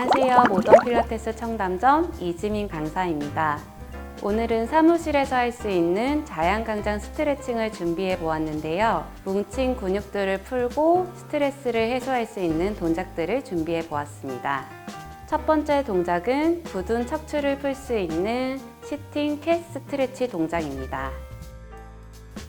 안녕하세요. 모던 필라테스 청담점 이지민 강사입니다. 오늘은 사무실에서 할 수 있는 자양강장 스트레칭을 준비해 보았는데요. 뭉친 근육들을 풀고 스트레스를 해소할 수 있는 동작들을 준비해 보았습니다. 첫 번째 동작은 굳은 척추를 풀 수 있는 시팅 캣 스트레치 동작입니다.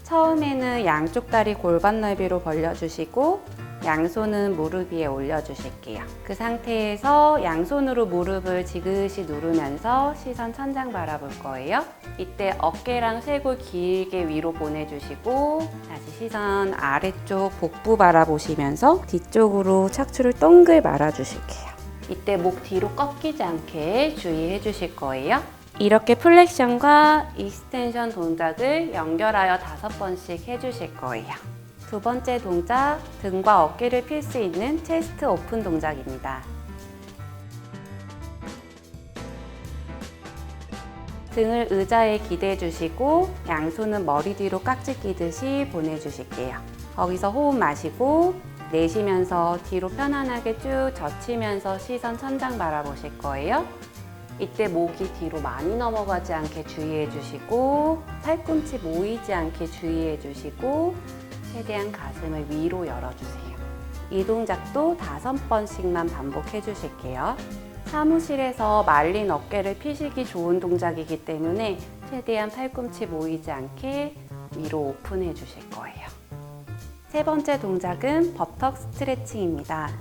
처음에는 양쪽 다리 골반 넓이로 벌려주시고 양손은 무릎 위에 올려주실게요. 그 상태에서 양손으로 무릎을 지그시 누르면서 시선 천장 바라볼 거예요. 이때 어깨랑 쇄골 길게 위로 보내주시고 다시 시선 아래쪽 복부 바라보시면서 뒤쪽으로 척추를 동글 말아주실게요. 이때 목 뒤로 꺾이지 않게 주의해 주실 거예요. 이렇게 플렉션과 익스텐션 동작을 연결하여 5번씩 해주실 거예요. 두 번째 동작, 등과 어깨를 필 수 있는 체스트 오픈 동작입니다. 등을 의자에 기대해 주시고 양손은 머리 뒤로 깍지 끼듯이 보내주실게요. 거기서 호흡 마시고 내쉬면서 뒤로 편안하게 쭉 젖히면서 시선 천장 바라보실 거예요. 이때 목이 뒤로 많이 넘어가지 않게 주의해 주시고 팔꿈치 모이지 않게 주의해 주시고 최대한 가슴을 위로 열어주세요. 이 동작도 5번씩만 반복해 주실게요. 사무실에서 말린 어깨를 피시기 좋은 동작이기 때문에 최대한 팔꿈치 모이지 않게 위로 오픈해 주실 거예요. 세 번째 동작은 버턱 스트레칭입니다.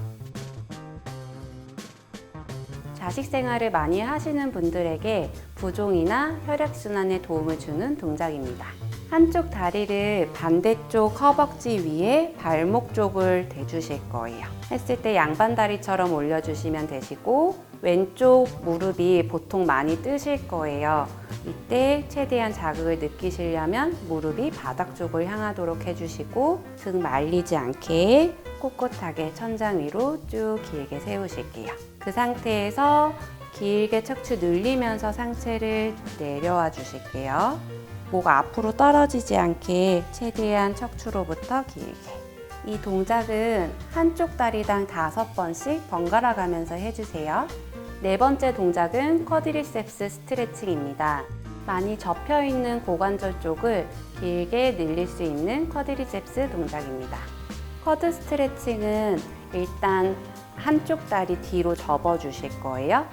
자식 생활을 많이 하시는 분들에게 부종이나 혈액순환에 도움을 주는 동작입니다. 한쪽 다리를 반대쪽 허벅지 위에 발목 쪽을 대주실 거예요. 했을 때 양반 다리처럼 올려주시면 되시고 왼쪽 무릎이 보통 많이 뜨실 거예요. 이때 최대한 자극을 느끼시려면 무릎이 바닥 쪽을 향하도록 해주시고 등 말리지 않게 꼿꼿하게 천장 위로 쭉 길게 세우실게요. 그 상태에서 길게 척추 늘리면서 상체를 내려와 주실게요. 목 앞으로 떨어지지 않게 최대한 척추로부터 길게. 이 동작은 한쪽 다리당 5번씩 번갈아 가면서 해주세요. 네 번째 동작은 쿼드리셉스 스트레칭입니다. 많이 접혀있는 고관절 쪽을 길게 늘릴 수 있는 쿼드리셉스 동작입니다. 쿼드 스트레칭은 일단 한쪽 다리 뒤로 접어주실 거예요.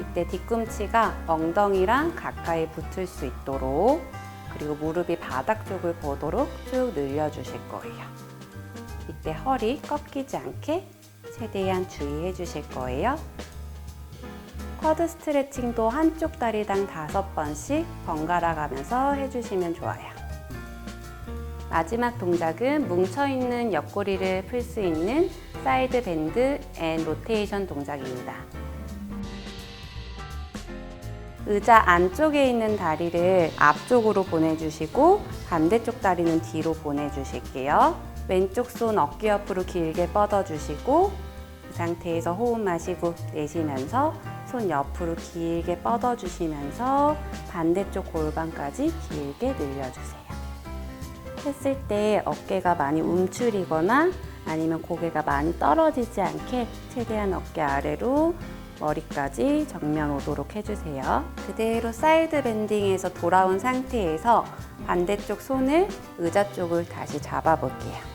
이때 뒤꿈치가 엉덩이랑 가까이 붙을 수 있도록 그리고 무릎이 바닥 쪽을 보도록 쭉 늘려주실 거예요. 이때 허리 꺾이지 않게 최대한 주의해 주실 거예요. 쿼드 스트레칭도 한쪽 다리당 5번씩 번갈아 가면서 해주시면 좋아요. 마지막 동작은 뭉쳐있는 옆구리를 풀 수 있는 사이드 밴드 앤 로테이션 동작입니다. 의자 안쪽에 있는 다리를 앞쪽으로 보내주시고 반대쪽 다리는 뒤로 보내주실게요. 왼쪽 손 어깨 옆으로 길게 뻗어주시고 그 상태에서 호흡 마시고 내쉬면서 손 옆으로 길게 뻗어주시면서 반대쪽 골반까지 길게 늘려주세요. 했을 때 어깨가 많이 움츠리거나 아니면 고개가 많이 떨어지지 않게 최대한 어깨 아래로 머리까지 정면 오도록 해주세요. 그대로 사이드 밴딩에서 돌아온 상태에서 반대쪽 손을 의자 쪽을 다시 잡아볼게요.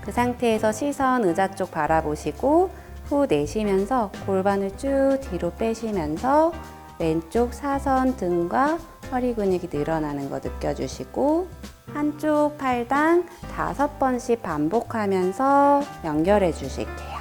그 상태에서 시선 의자 쪽 바라보시고 후 내쉬면서 골반을 쭉 뒤로 빼시면서 왼쪽 사선 등과 허리 근육이 늘어나는 거 느껴주시고 한쪽 팔당 5번씩 반복하면서 연결해 주실게요.